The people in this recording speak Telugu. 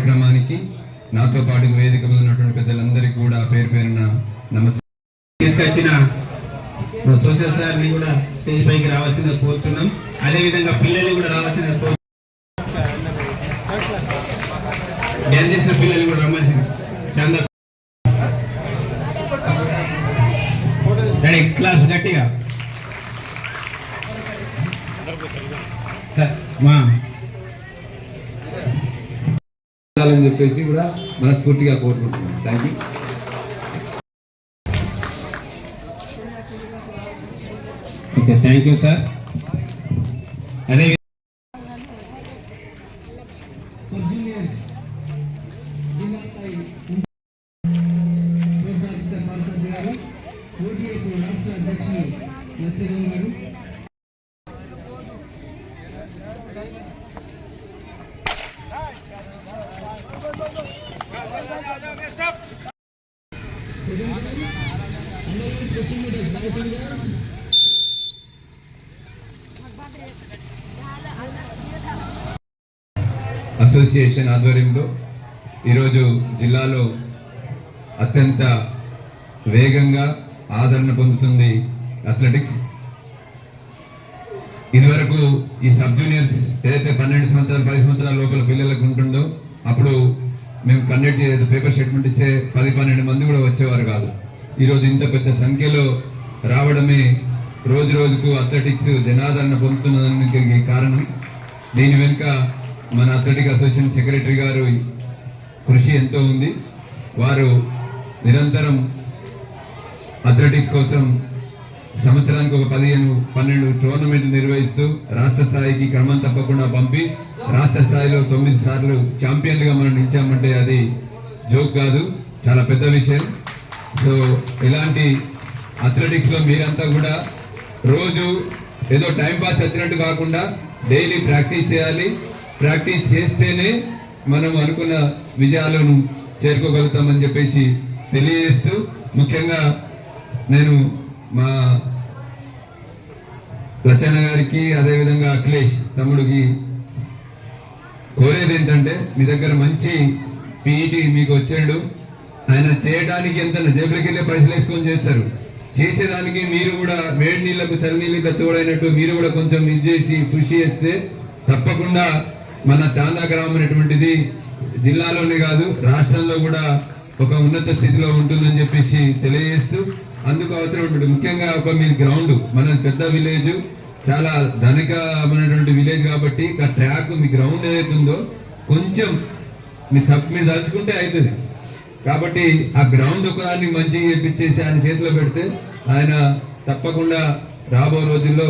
కార్యక్రమానికి నాతో పాటు వేదిక మీద ఉన్నటువంటి పెద్దలందరికీ కూడా పేరు పేరున నమస్తే. తీసుకొచ్చిన సోషల్ సార్ని కూడా స్టేజ్ పైకి రావాల్సిందిగా కోరుతున్నాం. అదేవిధంగా పిల్లల్ని కూడా రావాల్సిందిగా కోరుతున్నాం. డ్యాన్స్ చేసిన పిల్లల్ని కూడా రమ్మాల్సింది. చంద క్లాస్ గట్టిగా సార్ మా అని చెప్పేసి కూడా మనస్ఫూర్తిగా కోరుకుంటున్నాం. Thank you. Okay, thank you sir. అదే అసోసియేషన్ ఆధ్వర్యంలో ఈరోజు జిల్లాలో అత్యంత వేగంగా ఆదరణ పొందుతుంది అథ్లెటిక్స్. ఇదివరకు ఈ సబ్ జూనియర్స్ ఏదైతే 12 సంవత్సరాలు 10 సంవత్సరాల లోపల పిల్లలకు ఉంటుందో అప్పుడు మేము కండక్ట్ చేసే పేపర్ స్టేట్మెంట్ ఇస్తే 10-12 మంది కూడా వచ్చేవారు కాదు. ఈరోజు ఇంత పెద్ద సంఖ్యలో రావడమే రోజు రోజుకు అథ్లెటిక్స్ జనాదరణ పొందుతున్నదానికి కారణం. దీని వెనుక మన అథ్లెటిక్ అసోసియేషన్ సెక్రటరీ గారు కృషి ఎంతో ఉంది. వారు నిరంతరం అథ్లెటిక్స్ కోసం సంవత్సరానికి ఒక 15-12 టోర్నమెంట్లు నిర్వహిస్తూ రాష్ట్ర స్థాయికి క్రమం తప్పకుండా పంపి రాష్ట్ర స్థాయిలో 9 సార్లు ఛాంపియన్లుగా మనం నిలిచామంటే అది జోక్ కాదు, చాలా పెద్ద విషయం. సో ఇలాంటి అథ్లెటిక్స్ లో మీరంతా కూడా రోజు ఏదో టైం పాస్ వచ్చినట్టు కాకుండా డైలీ ప్రాక్టీస్ చేయాలి. ప్రాక్టీస్ చేస్తేనే మనం అనుకున్న విజయాలను చేరుకోగలుగుతామని చెప్పేసి తెలియజేస్తూ, ముఖ్యంగా నేను మా లచ్చన్న గారికి అదేవిధంగా అఖిలేష్ తమ్ముడికి కోరేది ఏంటంటే, మీ దగ్గర మంచి పీఈటీ మీకు వచ్చాడు, ఆయన చేయడానికి ఎంత జేబులకి వెళ్ళే పైసలు వేసుకొని చేస్తారు, చేసేదానికి మీరు కూడా వేడి నీళ్లకు చలి నీళ్ళకి తోడైనట్టు మీరు కూడా కొంచెం ఇది చేసి కృషి చేస్తే తప్పకుండా మన చాందా గ్రామం అనేటువంటిది జిల్లాలోనే కాదు రాష్ట్రంలో కూడా ఒక ఉన్నత స్థితిలో ఉంటుందని చెప్పేసి తెలియజేస్తూ, అందుకు అవసరమైనటువంటి ముఖ్యంగా ఒక మీ గ్రౌండ్, మన పెద్ద విలేజ్, చాలా ధనికమైనటువంటి విలేజ్ కాబట్టి ఆ ట్రాక్ మీ గ్రౌండ్ ఏదైతుందో కొంచెం మీరు తలుచుకుంటే అవుతుంది. కాబట్టి ఆ గ్రౌండ్ ఒకదాన్ని మంచిగా చేపించేసి ఆయన చేతిలో పెడితే ఆయన తప్పకుండా రాబో రోజుల్లో